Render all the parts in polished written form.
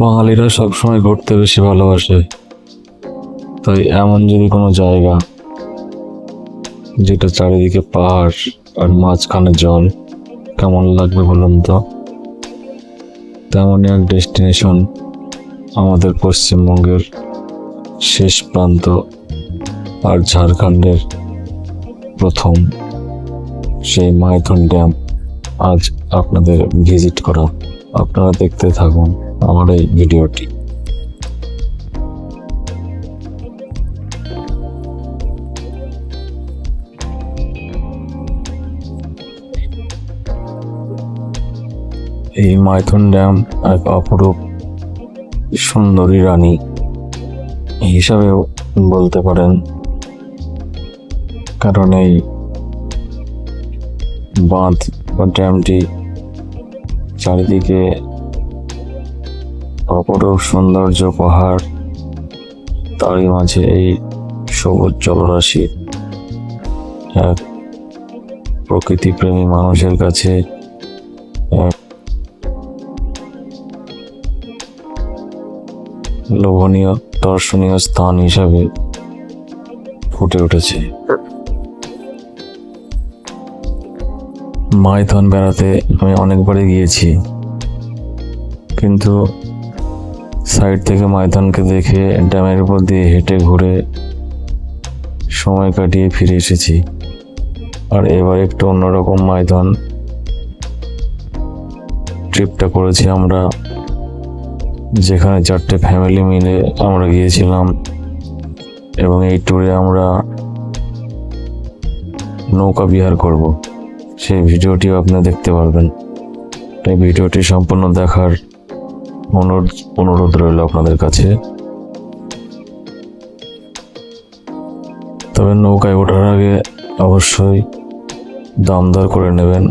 বাঙালিরা সবসময় ঘুরতে বেশি ভালোবাসে। তাই এমন যদি কোনো জায়গা যেটা চারিদিকে পাহাড় আর মাঝখানে জল, কেমন লাগবে বলুন তো? তেমনই এক ডেস্টিনেশন আমাদের পশ্চিমবঙ্গের শেষ প্রান্ত আর ঝাড়খণ্ডের প্রথম সেই মাইথন ড্যাম আজ আপনাদের ভিজিট করা। আপনারা দেখতে থাকুন আমার এই ভিডিওটি। এই মাইথন ড্যাম এক অপরূপ সুন্দরী রানী হিসাবেও বলতে পারেন, কারণ এই বাঁধ বা ড্যামটি চারিদিকে অপরূপ সৌন্দর্য, পাহাড়, তারই মাঝে এই সবুজ জলরাশি এক প্রকৃতিপ্রেমী মানুষের কাছে এক লোভনীয় দর্শনীয় স্থান হিসাবে ফুটে উঠেছে। মাইথন বেড়াতে আমি অনেকবারই গিয়েছি, কিন্তু সাইড থেকে মাইথনকে দেখে ড্যামের উপর দিয়ে হেঁটে ঘুরে সময় কাটিয়ে ফিরে এসেছি। আর এবার একটু অন্যরকম মাইথন ট্রিপটা করেছি আমরা, যেখানে 4টে ফ্যামিলি মিলে আমরা গিয়েছিলাম এবং এই ট্যুরে আমরা নৌকা বিহার করব। সেই ভিডিওটিও আপনি দেখতে পারবেন। তাই ভিডিওটি সম্পূর্ণ দেখার অনুরোধ রইল আপনাদের কাছে। তবে নৌকায় ওঠার আগে অবশ্যই দাম দর করে নেবেন।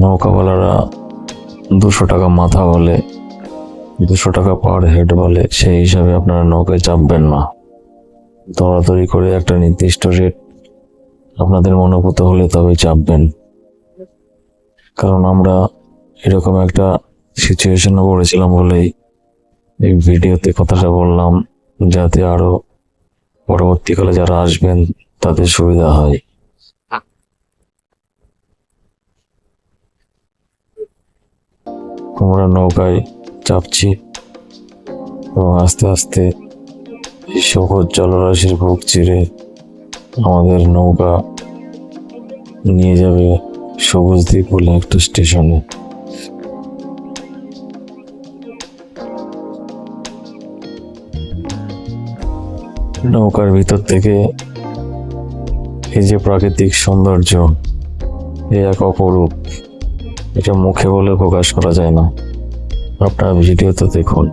নৌকাওয়ালারা 200 টাকা মাথা বলে, 200 টাকা পার হেড বলে, সেই হিসাবে আপনারা নৌকায় চাপবেন না। দরাদরি করে একটা নির্দিষ্ট রেট আপনাদের মনোভূত হলে তবে চাপবেন, কারণ আমরা এরকম একটা সিচুয়েশনে পড়েছিলাম বলেই এই ভিডিওতে কথাটা বললাম, যাতে আরো পরবর্তীকালে যারা আসবেন তাদের সুবিধা হয়। আমরা নৌকায় চাপছি এবং আস্তে আস্তে এই সবুজ জলরাশির বুক চিরে আমাদের নৌকা নিয়ে যাবে সবুজ দ্বীপ বলে একটা স্টেশনে। নৌকার ভিতর থেকে এই যে প্রাকৃতিক সৌন্দর্য, এই এক অপরূপ, এটা মুখে বলে প্রকাশ করা যায় না। আপনারা ভিডিওতে দেখুন।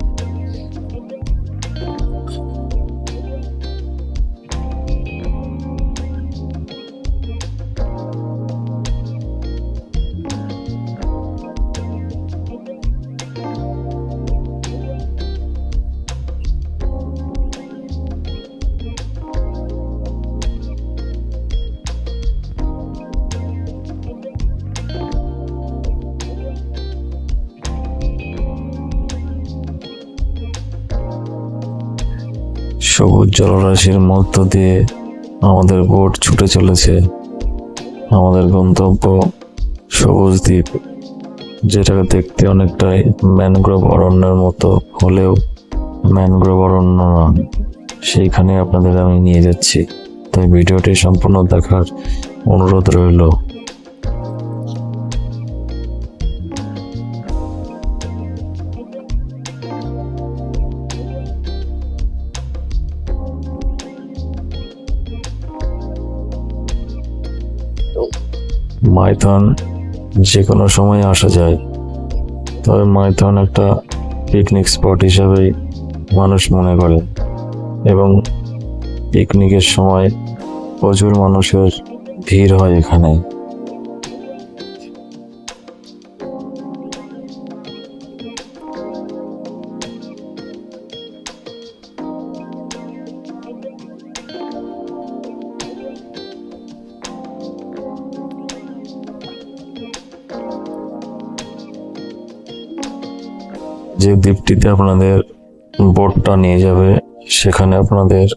সবুজ জলরাশির মধ্য দিয়ে আমাদের বোট ছুটে চলেছে আমাদের গন্তব্য সবুজ দ্বীপ, যেটাকে দেখতে অনেকটাই ম্যানগ্রোভ অরণ্যের মতো হলেও ম্যানগ্রোভ অরণ্য না। সেইখানে আপনাদের আমি নিয়ে যাচ্ছি, তাই ভিডিওটি সম্পূর্ণ দেখার অনুরোধ রইল। মাইথন যে কোনো সময় আসা যায়, তবে মাইথন একটা পিকনিক স্পট হিসাবেই মানুষ মনে করে এবং পিকনিকের সময় প্রচুর মানুষের ভিড় হয় এখানে। যে দ্বীপটিতে আপনাদের বোটটা নিয়ে যাবে সেখানে আপনাদের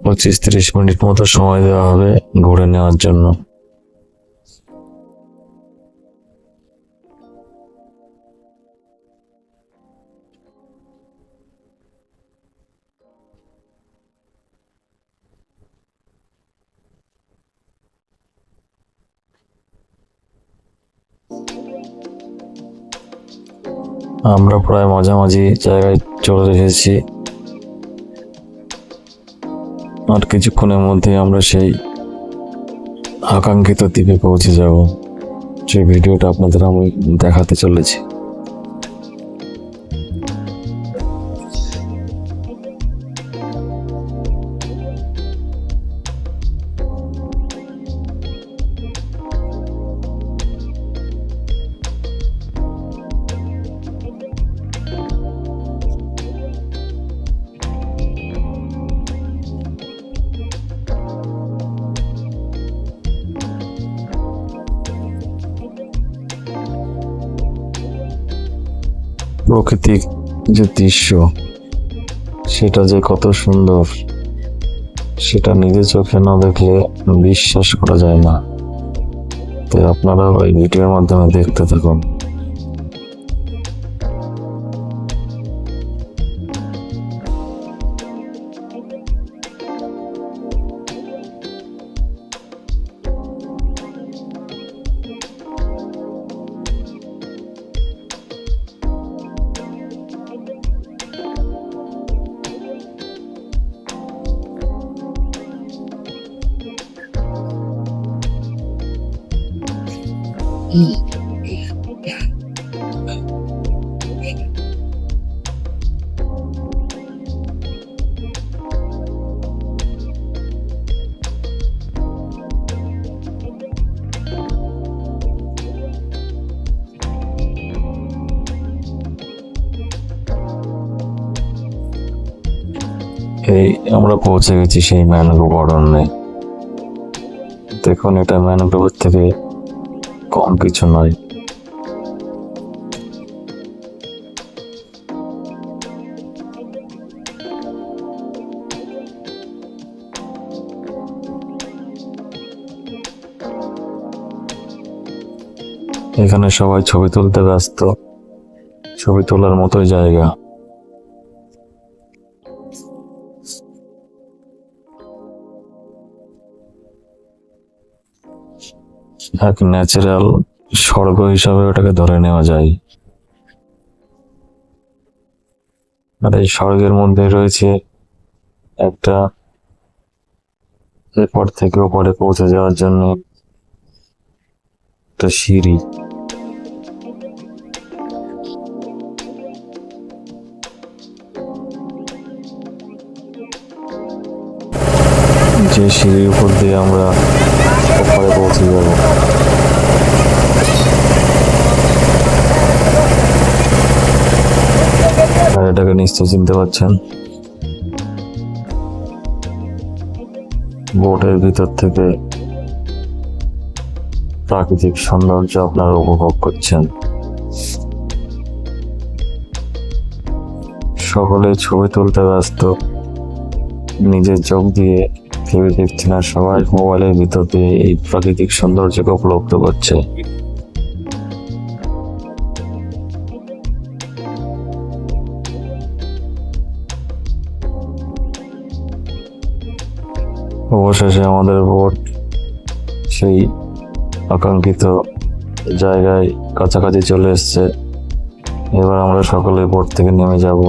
25-30 মিনিট মতো সময় দেওয়া হবে ঘুরে নেওয়ার জন্য। আমরা প্রায় মাঝামাঝি জায়গায় চলে এসেছি, আর কিছুক্ষণের মধ্যে আমরা সেই আকাঙ্ক্ষিত দ্বীপে পৌঁছে যাব, যে ভিডিওটা আপনাদের আমি দেখাতে চলেছি। প্রাকৃতিক যে দৃশ্য সেটা যে কত সুন্দর সেটা নিজের চোখে না দেখলে বিশ্বাস করা যায় না। তাই আপনারা ওই ভিডিওর মাধ্যমে দেখতে থাকুন। এই আমরা পৌঁছে গেছি সেই ম্যানগ্রোভ অরণ্যে। দেখুন, এটা ম্যানগ্রোভের থেকে কম কিছু নয়। এখানে সবাই ছবি তুলতে ব্যস্ত, ছবি তোলার মতোই জায়গা। এক ন্যাচারাল স্বর্গ হিসাবে ওটাকে ধরে নেওয়া যায়। আর এই স্বর্গের মধ্যে রয়েছে একটা এপার থেকে ওপারে পৌঁছে যাওয়ার জন্য একটা সিঁড়ি। যে সিঁড়ির উপর দিয়ে আমরা ওপারে পৌঁছে যাব। আর এটাকে নিশ্চয় চিনতে পারছেন, বোটের ভিতর থেকে প্রাকৃতিক সৌন্দর্য আপনারা উপভোগ করছেন। সকলে ছবি তুলতে ব্যস্ত, নিজের চোখ দিয়ে কেউ দেখছে না, সবাই মোবাইলের ভিতর দিয়ে এই প্রাকৃতিক সৌন্দর্যকে উপলব্ধ করছে। অবশেষে আমাদের বোট সেই আকাঙ্ক্ষিত জায়গায় কাছাকাছি চলে এসছে। এবার আমরা সকলে বোট থেকে নেমে যাব।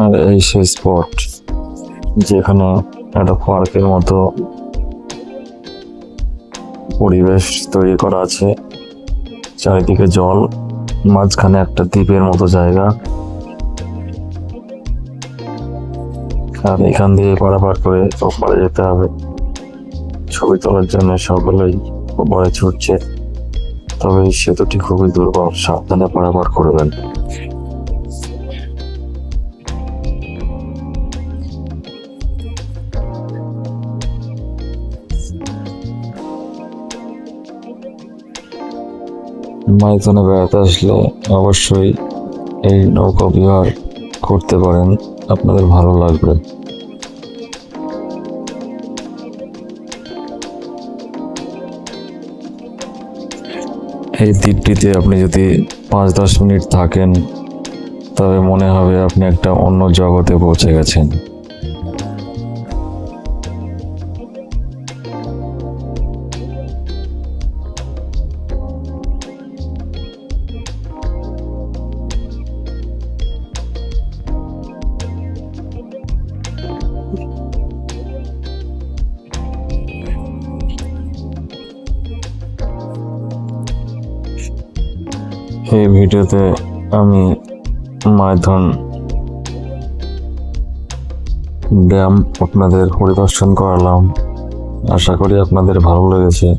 আর এই সেই স্পট যেখানে একটা পার্কের মতো পরিবেশ তৈরি করা আছে, চারিদিকে জল, মাঝখানে একটা দ্বীপের মতো জায়গা। আর এখান দিয়ে পারাপার করে ওপারে যেতে হবে। ছবি তোলার জন্য সকলেই ওপারে ছুটছে, তবে এই সেতুটি খুবই দুর্বল, সাবধানে পারাপার করবেন। মাইথনে বেড়াতে আসলে অবশ্যই এই নৌকা বিহার করতে পারেন, আপনাদের ভালো লাগবে। এই দ্বীপটিতে আপনি যদি 5-10 মিনিট থাকেন তবে মনে হবে আপনি একটা অন্য জগতে পৌঁছে গেছেন। এই ভিডিওতে আমি মাইথন ড্যাম আপনাদের পরিদর্শন করালাম। আশা করি আপনাদের ভালো লেগেছে।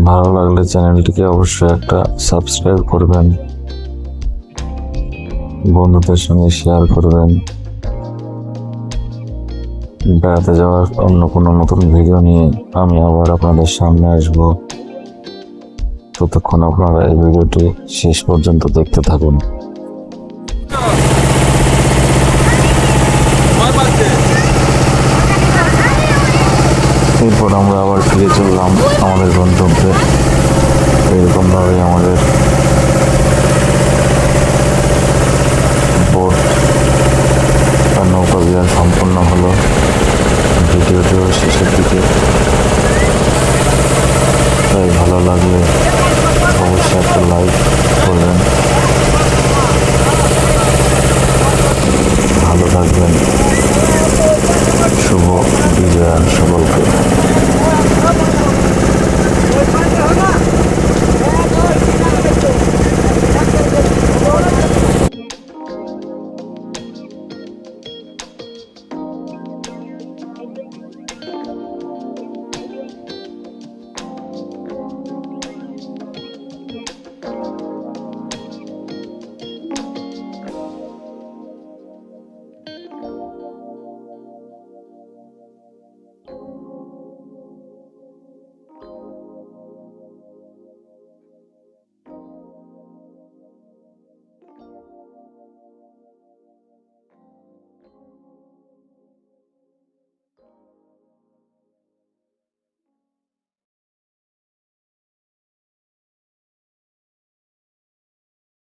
ভালো লাগলে চ্যানেলটিকে অবশ্যই একটা সাবস্ক্রাইব করবেন, বন্ধুদের সঙ্গে শেয়ার করবেন। বেড়াতে যাওয়ার অন্য কোনো নতুন ভিডিও নিয়ে আমি আবার আপনাদের সামনে আসব। ততক্ষণ আপনারা এই ভিডিওটি শেষ পর্যন্ত দেখতে থাকুন। এরপর আমরা আবার ফিরে চললাম আমাদের গন্তব্যে। এরকমভাবে